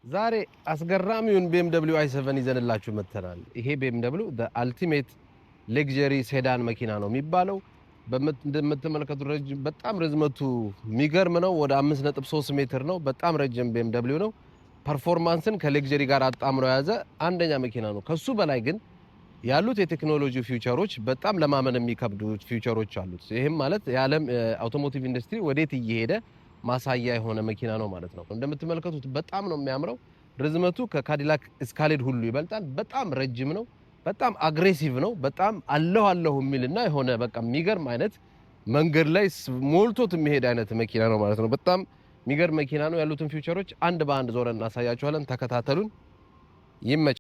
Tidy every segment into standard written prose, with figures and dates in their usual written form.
ዛሬ አስገራሚውን BMW i7 ይዘንላችሁ መጥተናል። ይሄ BMW the ultimate luxury sedan መኪና ነው የሚባለው። እንደምትመለከቱት በጣም ርዝመቱ የሚገርም ነው። ወደ 5.3 ሜትር ነው። በጣም ረጅም BMW ነው። ፐርፎርማንስን ከሌክዠሪ ጋር አጣምሮ የያዘ አንደኛ መኪና ነው። ከሱ በላይ ግን ያሉት የቴክኖሎጂ ፊውቸሮች በጣም ለማመን የሚከብዱ ፊውቸሮች አሉት። ይሄም ማለት የዓለም አውቶሞቲቭ ኢንዱስትሪ ወዴት እየሄደ ማሳያ የሆነ መኪና ነው ማለት ነው። እንደምትመለከቱት በጣም ነው የሚያምረው። ርዝመቱ ከካዲላክ እስካሌድ ሁሉ ይበልጣል። በጣም ረጅም ነው። በጣም አግሬሲቭ ነው። በጣም አለሁ የሚልና የሆነ በቃ የሚገርም አይነት መንገድ ላይ ሞልቶት የሚሄድ አይነት መኪና ነው ማለት ነው። በጣም የሚገርም መኪና ነው። ያሉትን ፊውቸሮች አንድ በአንድ ዞረን እናሳያችኋለን። ተከታተሉን። ይመች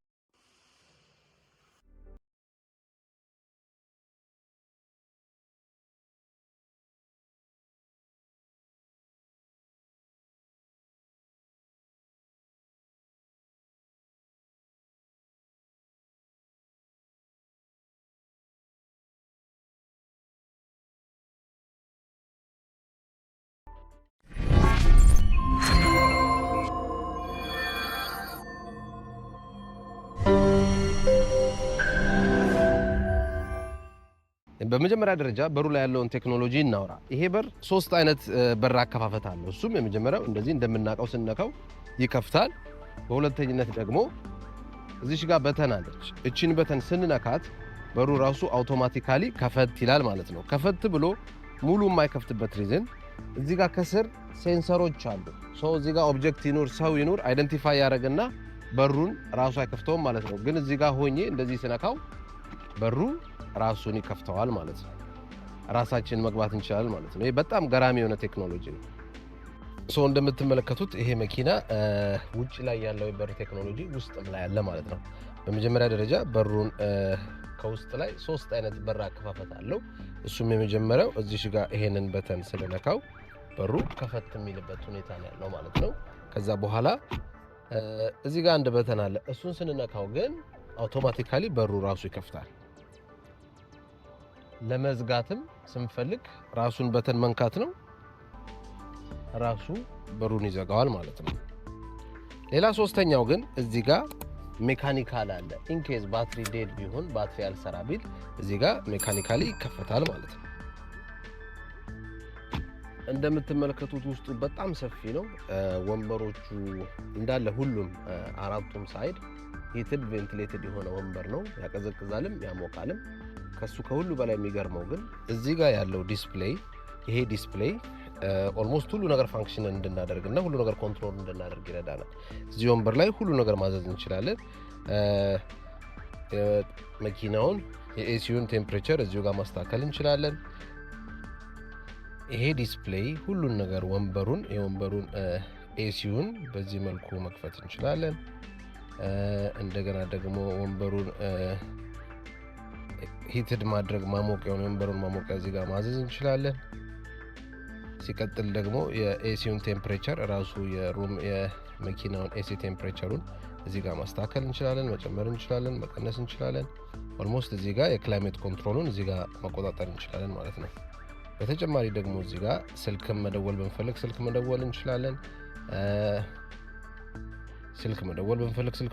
በመጀመሪያ ደረጃ በሩ ላይ ያለውን ቴክኖሎጂ እናውራ። ይሄ በር ሶስት አይነት በር አከፋፈት አለው። እሱም የመጀመሪያው እንደዚህ እንደምናቀው ስንነካው ይከፍታል። በሁለተኝነት ደግሞ እዚሽ ጋር በተን አለች። እቺን በተን ስንነካት በሩ ራሱ አውቶማቲካሊ ከፈት ይላል ማለት ነው። ከፈት ብሎ ሙሉ የማይከፍትበት ሪዝን እዚህ ጋር ከስር ሴንሰሮች አሉ። እዚህ ጋር ኦብጀክት ይኑር ሰው ይኑር አይደንቲፋይ ያደርግና በሩን ራሱ አይከፍተውም ማለት ነው። ግን እዚህ ጋር ሆኜ እንደዚህ ስነካው በሩ ራሱን ይከፍተዋል ማለት ነው። ራሳችን መግባት እንችላለን ማለት ነው። ይሄ በጣም ገራሚ የሆነ ቴክኖሎጂ ነው። እንደምትመለከቱት ይሄ መኪና ውጭ ላይ ያለው የበር ቴክኖሎጂ ውስጥም ላይ ያለ ማለት ነው። በመጀመሪያ ደረጃ በሩን ከውስጥ ላይ ሶስት አይነት በር አከፋፈት አለው። እሱም የመጀመሪያው እዚህ ጋር ይሄንን በተን ስለነካው በሩ ከፈት የሚልበት ሁኔታ ነው ያለው ማለት ነው። ከዛ በኋላ እዚህ ጋር አንድ በተን አለ። እሱን ስንነካው ግን አውቶማቲካሊ በሩ ራሱ ይከፍታል። ለመዝጋትም ስንፈልግ ራሱን በተን መንካት ነው። ራሱ በሩን ይዘጋዋል ማለት ነው። ሌላ ሶስተኛው ግን እዚህ ጋር ሜካኒካል አለ። ኢንኬዝ ባትሪ ዴድ ቢሆን ባትሪ አልሰራ ቢል እዚህ ጋር ሜካኒካሊ ይከፈታል ማለት ነው። እንደምትመለከቱት ውስጡ በጣም ሰፊ ነው። ወንበሮቹ እንዳለ ሁሉም አራቱም ሳይድ ሂትድ ቬንቲሌትድ የሆነ ወንበር ነው። ያቀዘቅዛልም ያሞቃልም። ከሱ ከሁሉ በላይ የሚገርመው ግን እዚህ ጋር ያለው ዲስፕሌይ፣ ይሄ ዲስፕሌይ ኦልሞስት ሁሉ ነገር ፋንክሽን እንድናደርግና ሁሉ ነገር ኮንትሮል እንድናደርግ ይረዳናል። እዚህ ወንበር ላይ ሁሉ ነገር ማዘዝ እንችላለን። መኪናውን የኤሲውን ቴምፕሬቸር እዚሁ ጋር ማስተካከል እንችላለን። ይሄ ዲስፕሌይ ሁሉን ነገር ወንበሩን ኤሲውን በዚህ መልኩ መክፈት እንችላለን። እንደገና ደግሞ ወንበሩን ሂትድ ማድረግ ማሞቂያውን ወንበሩን ማሞቂያ እዚህ ጋር ማዘዝ እንችላለን። ሲቀጥል ደግሞ የኤሲውን ቴምፕሬቸር ራሱ የመኪናውን ኤሲ ቴምፕሬቸሩን እዚህ ጋር ማስተካከል እንችላለን፣ መጨመር እንችላለን፣ መቀነስ እንችላለን። ኦልሞስት እዚህ ጋር የክላይሜት ኮንትሮሉን እዚህ ጋር መቆጣጠር እንችላለን ማለት ነው። በተጨማሪ ደግሞ እዚህ ጋር ስልክም መደወል ብንፈልግ ስልክ መደወል እንችላለን። ስልክ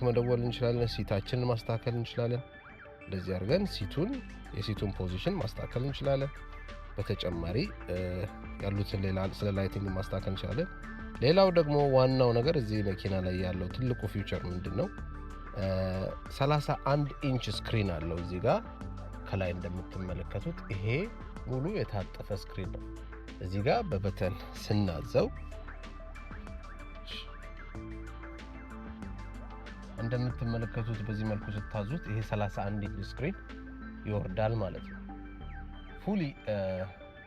መደወል እንችላለን። ሲታችንን ማስተካከል እንችላለን። እንደዚህ አድርገን የሲቱን ፖዚሽን ማስተካከል እንችላለን። በተጨማሪ ያሉትን ሌላ ስለ ላይቲንግ ማስተካከል እንችላለን። ሌላው ደግሞ ዋናው ነገር እዚህ መኪና ላይ ያለው ትልቁ ፊውቸር ምንድነው? 31 ኢንች ስክሪን አለው እዚህ ጋር ከላይ እንደምትመለከቱት ይሄ ሙሉ የታጠፈ ስክሪን ነው። እዚህ ጋር በበተን ስናዘው እንደምትመለከቱት በዚህ መልኩ ስታዙት ይሄ 31 ኢንች ስክሪን ይወርዳል ማለት ነው። ፉሊ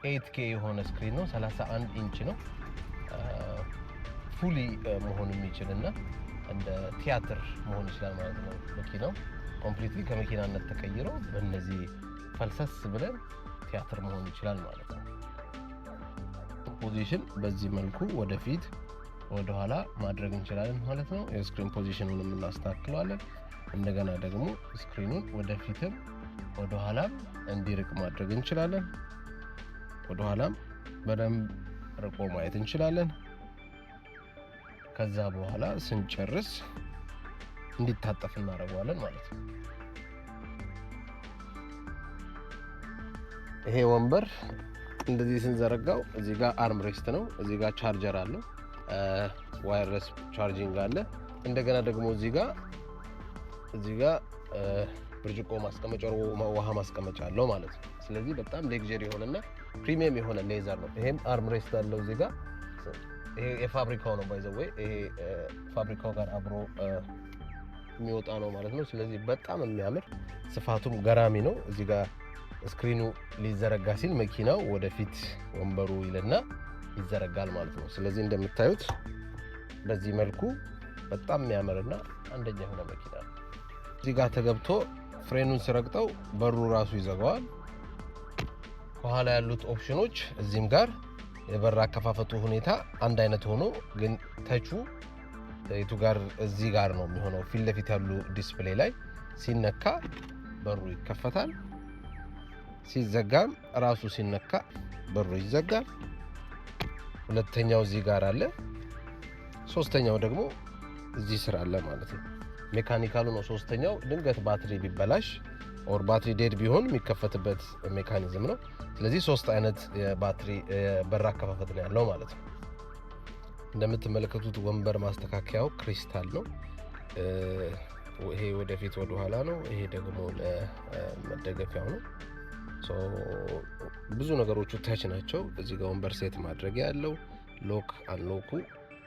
8K የሆነ ስክሪን ነው። 31 ኢንች ነው። ፉሊ መሆን የሚችልና እንደ ቲያትር መሆን ይችላል ማለት ነው። መኪናው ኮምፕሊትሊ ከመኪናነት ተቀይሮ በእነዚህ ፈልሰስ ብለን ቲያትር መሆን ይችላል ማለት ነው። ፖዚሽን በዚህ መልኩ ወደፊት ወደ ኋላ ማድረግ እንችላለን ማለት ነው። የስክሪን ፖዚሽኑን እናስተካክለዋለን። እንደገና ደግሞ ስክሪኑን ወደፊትም ወደ ኋላም እንዲርቅ ማድረግ እንችላለን። ወደ ኋላም በደንብ ርቆ ማየት እንችላለን። ከዛ በኋላ ስንጨርስ እንዲታጠፍ እናደርገዋለን ማለት ነው። ይሄ ወንበር እንደዚህ ስንዘረጋው እዚህ ጋር አርም ሬስት ነው። እዚህ ጋር ቻርጀር አለው፣ ዋየርለስ ቻርጂንግ አለ። እንደገና ደግሞ እዚህ ጋር ብርጭቆ ማስቀመጫ፣ ውሃ ማስቀመጫ አለው ማለት ነው። ስለዚህ በጣም ሌክዠሪ የሆነና ፕሪሚየም የሆነ ሌዘር ነው። ይሄም አርም ሬስት አለው እዚህ ጋር። ይሄ የፋብሪካው ነው ባይ ዘ ወይ፣ ይሄ ፋብሪካው ጋር አብሮ የሚወጣ ነው ማለት ነው። ስለዚህ በጣም የሚያምር ስፋቱም ገራሚ ነው። እዚህ ጋር ስክሪኑ ሊዘረጋ ሲል መኪናው ወደፊት ወንበሩ ይልና ይዘረጋል ማለት ነው። ስለዚህ እንደምታዩት በዚህ መልኩ በጣም የሚያምርና አንደኛ የሆነ መኪና ነው። እዚህ ጋር ተገብቶ ፍሬኑን ስረግጠው በሩ ራሱ ይዘጋዋል። ከኋላ ያሉት ኦፕሽኖች እዚህም ጋር የበር አከፋፈቱ ሁኔታ አንድ አይነት ሆኖ ግን ተቹ የቱ ጋር እዚህ ጋር ነው የሚሆነው። ፊት ለፊት ያሉ ዲስፕሌይ ላይ ሲነካ በሩ ይከፈታል፣ ሲዘጋም ራሱ ሲነካ በሩ ይዘጋል። ሁለተኛው እዚህ ጋር አለ፣ ሶስተኛው ደግሞ እዚህ ስር አለ ማለት ነው። ሜካኒካሉ ነው ሶስተኛው። ድንገት ባትሪ ቢበላሽ ኦር ባትሪ ዴድ ቢሆን የሚከፈትበት ሜካኒዝም ነው። ስለዚህ ሶስት አይነት የባትሪ በር አከፋፈት ነው ያለው ማለት ነው። እንደምትመለከቱት ወንበር ማስተካከያው ክሪስታል ነው። ይሄ ወደፊት ወደ ኋላ ነው። ይሄ ደግሞ ለመደገፊያው ነው። ብዙ ነገሮቹ ታች ናቸው። እዚህ ጋር ወንበር ሴት ማድረግ ያለው ሎክ አንሎኩ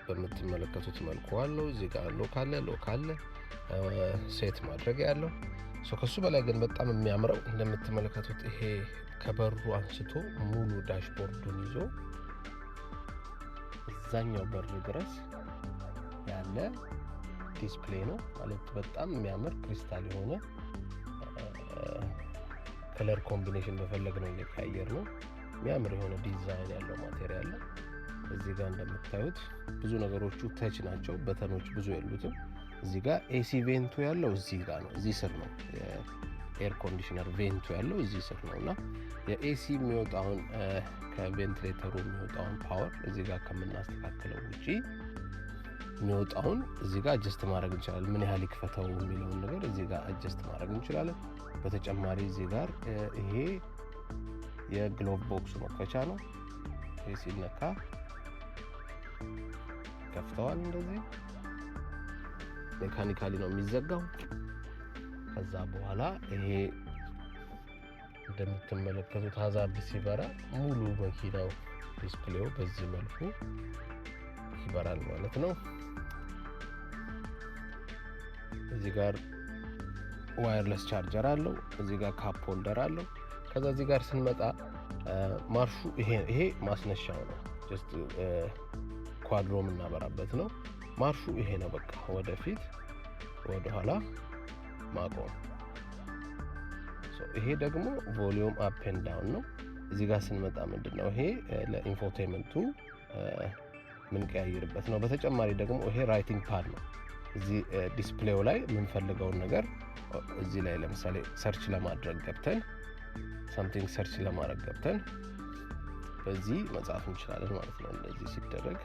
በምትመለከቱት መልኩ አለው። እዚህ ጋር ሎክ አለ ሴት ማድረግ ያለው። ከሱ በላይ ግን በጣም የሚያምረው እንደምትመለከቱት ይሄ ከበሩ አንስቶ ሙሉ ዳሽቦርዱን ይዞ እዛኛው በር ድረስ ያለ ዲስፕሌይ ነው ማለት በጣም የሚያምር ክሪስታል የሆነ ከለር ኮምቢኔሽን በፈለግነው እየቀያየር ነው። የሚያምር የሆነ ዲዛይን ያለው ማቴሪያል ነው። እዚህ ጋር እንደምታዩት ብዙ ነገሮቹ ተች ናቸው። በተኖች ብዙ የሉትም። እዚህ ጋር ኤሲ ቬንቱ ያለው እዚህ ጋር ነው፣ እዚህ ስር ነው። የኤር ኮንዲሽነር ቬንቱ ያለው እዚህ ስር ነው እና የኤሲ የሚወጣውን ከቬንቲሌተሩ የሚወጣውን ፓወር እዚህ ጋር ከምናስተካክለው ውጪ የሚወጣውን እዚህ ጋር አጀስት ማድረግ እንችላለን። ምን ያህል ይክፈተው የሚለውን ነገር እዚህ ጋር አጀስት ማድረግ እንችላለን። በተጨማሪ እዚህ ጋር ይሄ የግሎቭ ቦክሱ መክፈቻ ነው። ይሄ ሲነካ ከፍተዋል። እንደዚህ ሜካኒካሊ ነው የሚዘጋው። ከዛ በኋላ ይሄ እንደምትመለከቱት ሀዛርድ ሲበራ ሙሉ መኪናው ዲስፕሌው በዚህ መልኩ ይበራል ማለት ነው። እዚህ ጋር ዋየርለስ ቻርጀር አለው። እዚህ ጋር ካፕ ሆልደር አለው። ከዛ እዚህ ጋር ስንመጣ ማርሹ ይሄ ማስነሻው ነው። ጀስት ኳድሮ የምናበራበት ነው። ማርሹ ይሄ ነው። በቃ ወደፊት ወደ ኋላ ማቆም። ይሄ ደግሞ ቮሊዩም አፕ ኤንድ ዳውን ነው። እዚህ ጋር ስንመጣ ምንድነው ይሄ ለኢንፎቴይመንቱ ምንቀያይርበት ነው። በተጨማሪ ደግሞ ይሄ ራይቲንግ ፓድ ነው። እዚህ ዲስፕሌው ላይ የምንፈልገውን ነገር እዚህ ላይ ለምሳሌ ሰርች ለማድረግ ገብተን ሳምቲንግ ሰርች ለማድረግ ገብተን በዚህ መጻፍ እንችላለን ማለት ነው። እንደዚህ ሲደረግ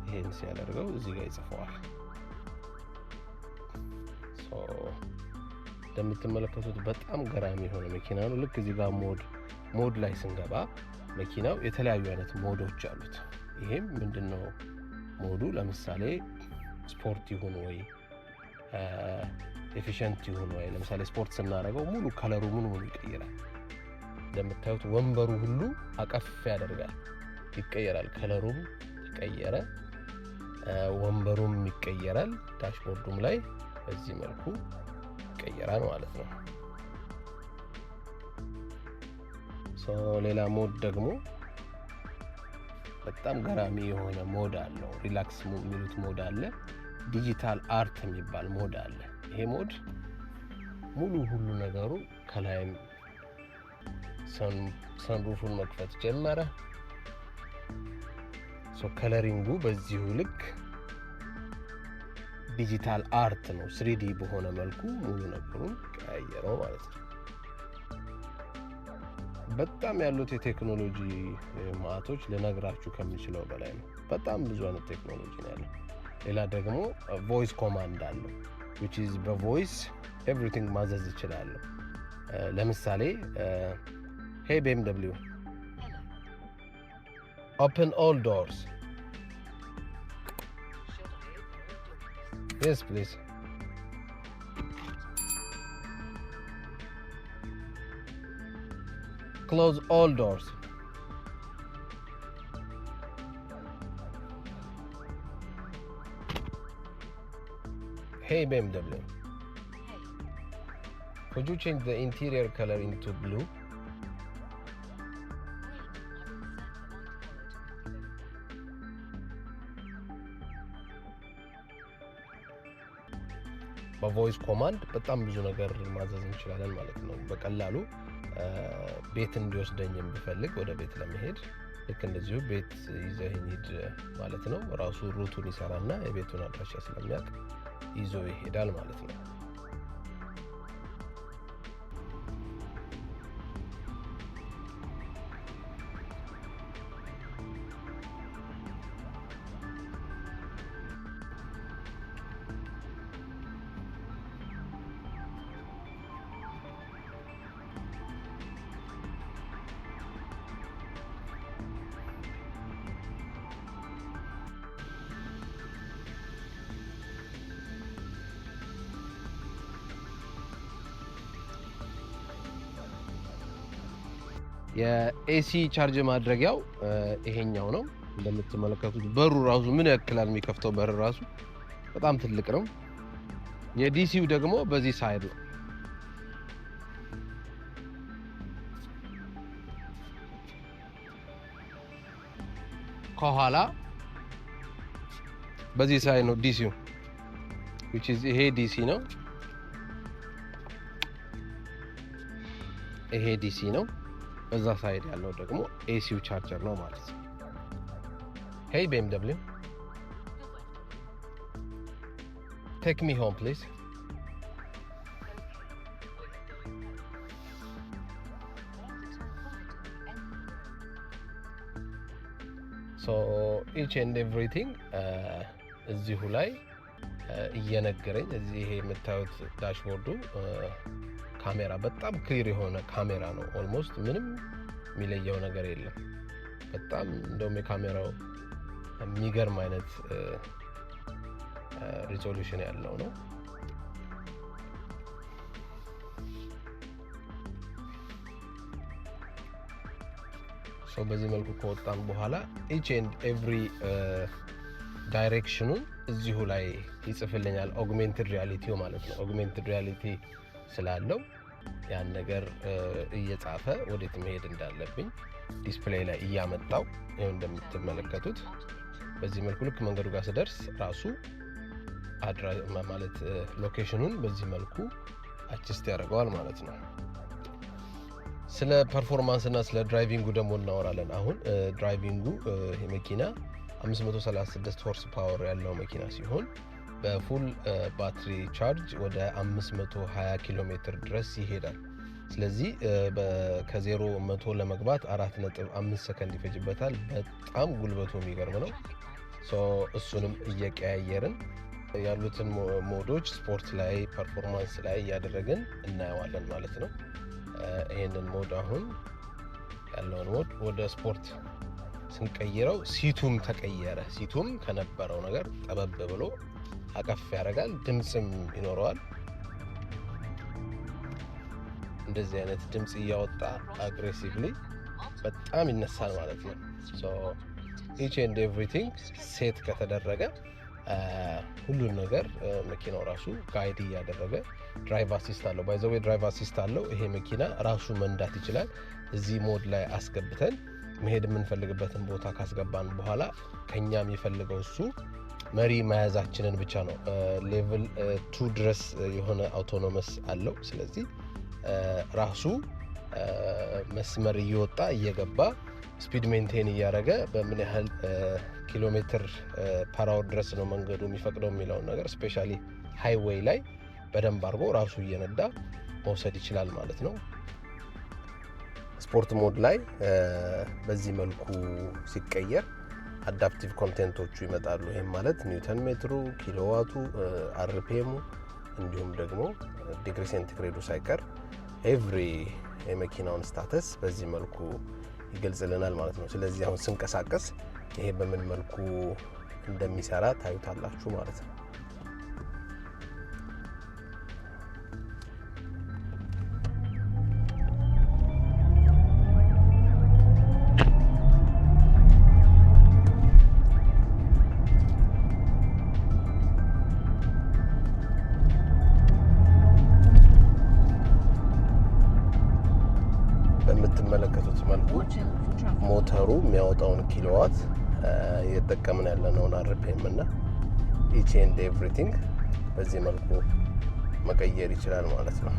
ይሄን ሲያደርገው እዚህ ጋር ይጽፈዋል። እንደምትመለከቱት በጣም ገራሚ የሆነ መኪና ነው። ልክ እዚህ ጋር ሞድ ላይ ስንገባ መኪናው የተለያዩ አይነት ሞዶች አሉት። ይሄም ምንድነው ሞዱ ለምሳሌ ስፖርት ይሁን ወይ ኤፊሽንት ይሁን ወይ። ለምሳሌ ስፖርት ስናደርገው ሙሉ ከለሩ ሙሉ ይቀየራል። እንደምታዩት ወንበሩ ሁሉ አቀፍ ያደርጋል፣ ይቀየራል። ከለሩም ተቀየረ፣ ወንበሩም ይቀየራል። ዳሽቦርዱም ላይ በዚህ መልኩ ይቀየራል ማለት ነው። ሌላ ሞድ ደግሞ በጣም ገራሚ የሆነ ሞድ አለው። ሪላክስ የሚሉት ሞድ አለ። ዲጂታል አርት የሚባል ሞድ አለ። ይሄ ሞድ ሙሉ ሁሉ ነገሩ ከላይም ሰንሩፉን መክፈት ጀመረ። ከለሪንጉ በዚሁ ልክ ዲጂታል አርት ነው። 3D በሆነ መልኩ ሙሉ ነገሩን ቀያየረው ማለት ነው። በጣም ያሉት የቴክኖሎጂ ማዕቶች ልነግራችሁ ከሚችለው በላይ ነው። በጣም ብዙ አይነት ቴክኖሎጂ ነው ያለው። ሌላ ደግሞ ቮይስ ኮማንድ አለው which is በቮይስ ኤቭሪቲንግ ማዘዝ ይችላለሁ። ለምሳሌ hey BMW open all doors. Yes please. Close all doors. Hey BMW, could you change the interior color into blue? በቮይስ ኮማንድ በጣም ብዙ ነገር ማዘዝ እንችላለን ማለት ነው። በቀላሉ ቤት እንዲወስደኝም ብፈልግ ወደ ቤት ለመሄድ ልክ እንደዚሁ ቤት ይዘኸኝ ሂድ ማለት ነው። ራሱ ሩቱን ይሰራና የቤቱን አድራሻ ስለሚያውቅ ይዞ ይሄዳል ማለት ነው። የኤሲ ቻርጅ ማድረጊያው ይሄኛው ነው። እንደምትመለከቱት በሩ ራሱ ምን ያክላል የሚከፍተው በር ራሱ በጣም ትልቅ ነው። የዲሲው ደግሞ በዚህ ሳይድ ነው። ከኋላ በዚህ ሳይድ ነው ዲሲው which is ይሄ ዲሲ ነው። ይሄ ዲሲ ነው። በዛ ሳይድ ያለው ደግሞ ኤሲው ቻርጀር ነው ማለት ነው። Hey BMW, take me home please. So each and everything እዚሁ ላይ እየነገረኝ እዚህ ይሄ የምታዩት ዳሽቦርዱ ካሜራ በጣም ክሊር የሆነ ካሜራ ነው። ኦልሞስት ምንም የሚለየው ነገር የለም። በጣም እንደውም የካሜራው የሚገርም አይነት ሪዞሉሽን ያለው ነው። ሶ በዚህ መልኩ ከወጣን በኋላ ኢች ኤንድ ኤቭሪ ዳይሬክሽኑን እዚሁ ላይ ይጽፍልኛል። ኦግሜንትድ ሪያሊቲው ማለት ነው። ኦግሜንትድ ሪያሊቲ ስላለው ያን ነገር እየጻፈ ወዴት መሄድ እንዳለብኝ ዲስፕሌይ ላይ እያመጣው ይሄው እንደምትመለከቱት በዚህ መልኩ ልክ መንገዱ ጋር ስደርስ ራሱ ማለት ሎኬሽኑን በዚህ መልኩ አችስት ያደርገዋል ማለት ነው። ስለ ፐርፎርማንስ እና ስለ ድራይቪንጉ ደግሞ እናወራለን። አሁን ድራይቪንጉ ይሄ መኪና 536 ሆርስ ፓወር ያለው መኪና ሲሆን በፉል ባትሪ ቻርጅ ወደ 520 ኪሎ ሜትር ድረስ ይሄዳል። ስለዚህ ከ0 100 ለመግባት 4.5 ሰከንድ ይፈጅበታል። በጣም ጉልበቱ የሚገርም ነው። እሱንም እየቀያየርን ያሉትን ሞዶች ስፖርት ላይ ፐርፎርማንስ ላይ እያደረግን እናየዋለን ማለት ነው። ይሄንን ሞድ አሁን ያለውን ሞድ ወደ ስፖርት ስንቀይረው ሲቱም ተቀየረ። ሲቱም ከነበረው ነገር ጠበብ ብሎ አቀፍ ያደርጋል። ድምጽም ይኖረዋል። እንደዚህ አይነት ድምጽ እያወጣ አግሬሲቭሊ በጣም ይነሳል ማለት ነው። ኢች ኤንድ ኤቭሪቲንግ ሴት ከተደረገ ሁሉን ነገር መኪናው ራሱ ጋይድ እያደረገ ድራይቭ አሲስት አለው። ባይ ዘ ዌይ ድራይቭ አሲስት አለው። ይሄ መኪና ራሱ መንዳት ይችላል። እዚህ ሞድ ላይ አስገብተን መሄድ የምንፈልግበትን ቦታ ካስገባን በኋላ ከኛ የሚፈልገው እሱ መሪ መያዛችንን ብቻ ነው። ሌቭል 2 ድረስ የሆነ አውቶኖመስ አለው። ስለዚህ ራሱ መስመር እየወጣ እየገባ ስፒድ ሜንቴን እያደረገ በምን ያህል ኪሎ ሜትር ፐር አወር ድረስ ነው መንገዱ የሚፈቅደው የሚለውን ነገር ስፔሻሊ ሃይዌይ ላይ በደንብ አድርጎ ራሱ እየነዳ መውሰድ ይችላል ማለት ነው። ስፖርት ሞድ ላይ በዚህ መልኩ ሲቀየር አዳፕቲቭ ኮንቴንቶቹ ይመጣሉ። ይሄም ማለት ኒውተን ሜትሩ፣ ኪሎዋቱ፣ አርፒኤሙ እንዲሁም ደግሞ ዲግሪ ሴንቲግሬዱ ሳይቀር ኤቭሪ የመኪናውን ስታተስ በዚህ መልኩ ይገልጽልናል ማለት ነው። ስለዚህ አሁን ስንቀሳቀስ ይሄ በምን መልኩ እንደሚሰራ ታዩታላችሁ ማለት ነው። በምትመለከቱት መልኩ ሞተሩ የሚያወጣውን ኪሎዋት እየተጠቀምን ያለነውን አርፒኤም እና ኢች ኤንድ ኤቭሪቲንግ በዚህ መልኩ መቀየር ይችላል ማለት ነው።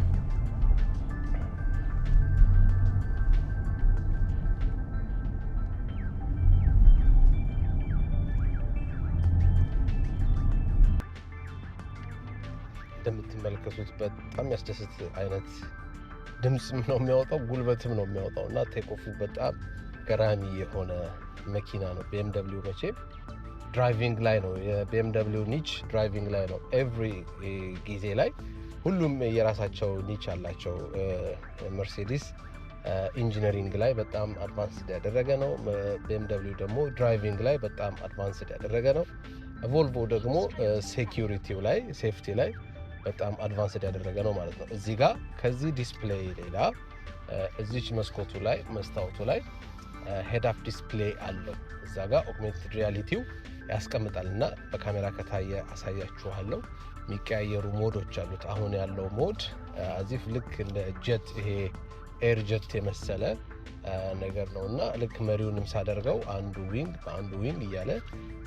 እንደምትመለከቱት በጣም ያስደስት አይነት ድምጽም ነው የሚያወጣው፣ ጉልበትም ነው የሚያወጣው እና ቴክኦፉ በጣም ገራሚ የሆነ መኪና ነው። BMW መቼም ድራይቪንግ ላይ ነው፣ የBMW ኒች ድራይቪንግ ላይ ነው። ኤቭሪ ጊዜ ላይ ሁሉም የራሳቸው ኒች አላቸው። መርሴዲስ ኢንጂነሪንግ ላይ በጣም አድቫንስድ ያደረገ ነው። BMW ደግሞ ድራይቪንግ ላይ በጣም አድቫንስድ ያደረገ ነው። ቮልቮ ደግሞ ሴኪዩሪቲው ላይ ሴፍቲ ላይ በጣም አድቫንስድ ያደረገ ነው ማለት ነው። እዚህ ጋር ከዚህ ዲስፕሌይ ሌላ እዚች መስኮቱ ላይ መስታወቱ ላይ ሄድ አፕ ዲስፕሌይ አለው። እዛ ጋር ኦግሜንትድ ሪያሊቲው ያስቀምጣል እና በካሜራ ከታየ አሳያችኋለሁ። የሚቀያየሩ ሞዶች አሉት። አሁን ያለው ሞድ አዚፍ ልክ እንደ ጀት ይሄ ኤር ጀት የመሰለ ነገር ነው እና ልክ መሪውንም ሳደርገው አንዱ ዊንግ በአንዱ ዊንግ እያለ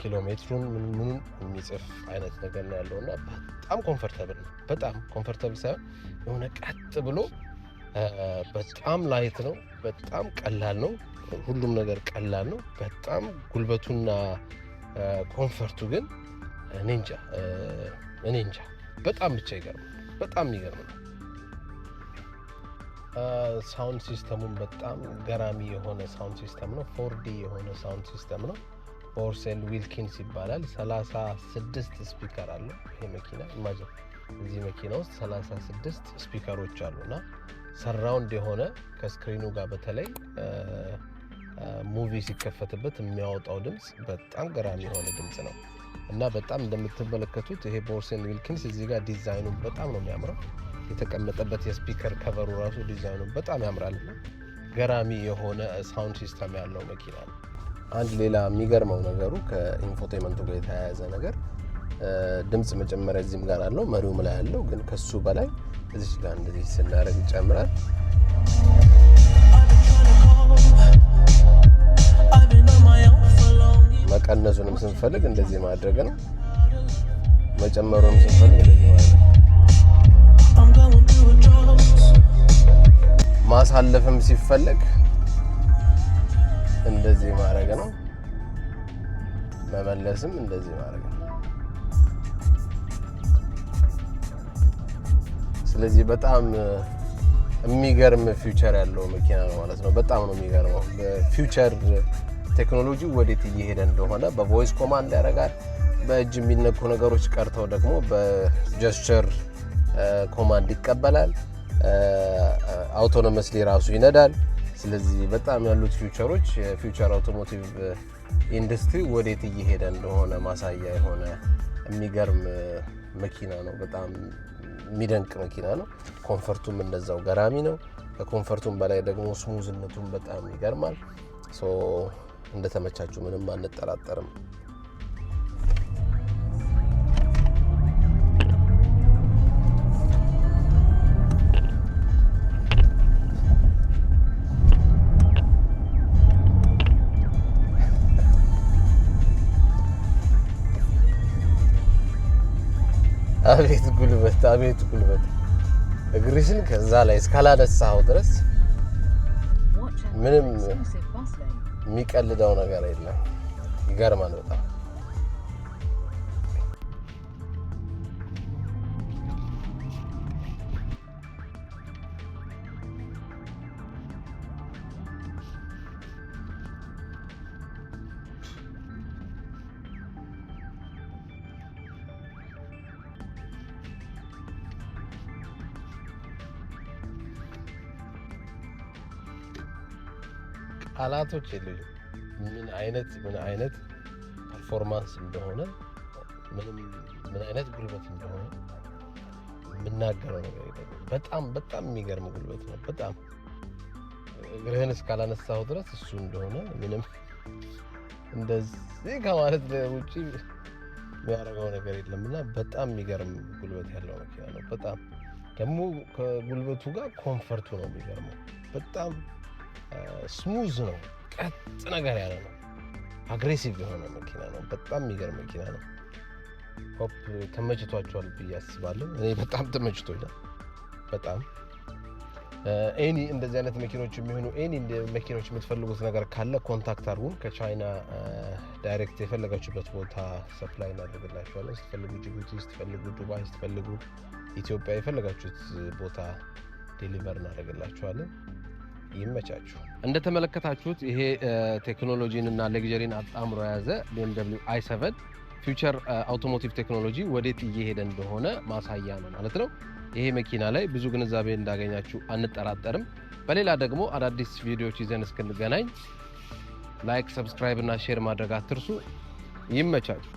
ኪሎሜትሩን ምኑን የሚጽፍ አይነት ነገር ነው ያለው እና በጣም ኮምፎርታብል ነው። በጣም ኮምፎርታብል ሳይሆን የሆነ ቀጥ ብሎ በጣም ላይት ነው። በጣም ቀላል ነው። ሁሉም ነገር ቀላል ነው። በጣም ጉልበቱና ኮምፎርቱ ግን እኔ እንጃ በጣም ብቻ ይገርም። በጣም የሚገርም ነው። ሳውንድ ሲስተሙን በጣም ገራሚ የሆነ ሳውንድ ሲስተም ነው። 4D የሆነ ሳውንድ ሲስተም ነው። ቦርሴል ዊልኪንስ ይባላል። 36 ስፒከር አለው ይሄ መኪና። ኢማጂን እዚህ መኪና ውስጥ 36 ስፒከሮች አሉና ሰራውንድ የሆነ ከስክሪኑ ጋር በተለይ ሙቪ ሲከፈትበት የሚያወጣው ድምጽ በጣም ገራሚ የሆነ ድምጽ ነው እና በጣም እንደምትመለከቱት ይሄ ቦርሴል ዊልኪንስ እዚህ ጋር ዲዛይኑ በጣም ነው የሚያምረው። የተቀመጠበት የስፒከር ከቨሩ ራሱ ዲዛይኑ በጣም ያምራልና ገራሚ የሆነ ሳውንድ ሲስተም ያለው መኪና ነው። አንድ ሌላ የሚገርመው ነገሩ ከኢንፎቴመንቱ ጋር የተያያዘ ነገር ድምጽ መጨመሪያ እዚህም ጋር አለው፣ መሪውም ላይ ያለው ግን ከሱ በላይ እዚህ ጋር እንደዚህ ስናደርግ ይጨምራል። መቀነሱንም ስንፈልግ እንደዚህ ማድረግ ነው። መጨመሩንም ስንፈልግ እንደዚህ ማድረግ ነው። ማሳለፍም ሲፈልግ እንደዚህ ማድረግ ነው። መመለስም እንደዚህ ማድረግ ነው። ስለዚህ በጣም የሚገርም ፊውቸር ያለው መኪና ነው ማለት ነው። በጣም ነው የሚገርመው። በፊውቸር ቴክኖሎጂ ወዴት እየሄደ እንደሆነ በቮይስ ኮማንድ ያደርጋል። በእጅ የሚነኩ ነገሮች ቀርተው ደግሞ በጀስቸር ኮማንድ ይቀበላል። አውቶኖመስሊ ራሱ ይነዳል። ስለዚህ በጣም ያሉት ፊውቸሮች የፊውቸር አውቶሞቲቭ ኢንዱስትሪ ወዴት እየሄደ እንደሆነ ማሳያ የሆነ የሚገርም መኪና ነው። በጣም የሚደንቅ መኪና ነው። ኮምፎርቱም እንደዛው ገራሚ ነው። ከኮምፎርቱም በላይ ደግሞ ስሙዝነቱም በጣም ይገርማል። እንደተመቻችሁ ምንም አንጠራጠርም። አቤት ጉልበት፣ አቤት ጉልበት! እግርሽን ከዛ ላይ እስካላነሳው ድረስ ምንም የሚቀልደው ነገር የለም። ይገርማል በጣም። ቃላቶች የሉኝም። ምን አይነት ፐርፎርማንስ እንደሆነ ምን አይነት ጉልበት እንደሆነ የምናገረው ነገር የለም። በጣም የሚገርም ጉልበት ነው። በጣም እግርህን እስካላነሳው ድረስ እሱ እንደሆነ ምንም እንደዚህ ከማለት ውጪ የሚያደርገው ነገር የለምና በጣም የሚገርም ጉልበት ያለው መኪና ነው። በጣም ደግሞ ከጉልበቱ ጋር ኮምፈርቱ ነው የሚገርመው። በጣም ስሙዝ ነው፣ ቀጥ ነገር ያለ ነው። አግሬሲቭ የሆነ መኪና ነው። በጣም የሚገርም መኪና ነው። ሆፕ ተመችቷቸዋል ብዬ አስባለሁ። እኔ በጣም ተመችቶኛል። በጣም ኤኒ እንደዚህ አይነት መኪኖች የሚሆኑ ኤኒ መኪኖች የምትፈልጉት ነገር ካለ ኮንታክት አድርጉን። ከቻይና ዳይሬክት የፈለጋችሁበት ቦታ ሰፕላይ እናደርግላችኋለን። ስትፈልጉ ጅቡቲ፣ ስትፈልጉ ዱባይ፣ ስትፈልጉ ኢትዮጵያ የፈለጋችሁት ቦታ ዴሊቨር እናደርግላችኋለን። ይመቻችሁ። እንደተመለከታችሁት ይሄ ቴክኖሎጂን እና ሌግዠሪን አጣምሮ የያዘ BMW i7 ፊውቸር አውቶሞቲቭ ቴክኖሎጂ ወዴት እየሄደ እንደሆነ ማሳያ ነው ማለት ነው። ይሄ መኪና ላይ ብዙ ግንዛቤ እንዳገኛችሁ አንጠራጠርም። በሌላ ደግሞ አዳዲስ ቪዲዮዎች ይዘን እስክንገናኝ ላይክ፣ ሰብስክራይብ እና ሼር ማድረግ አትርሱ። ይመቻችሁ።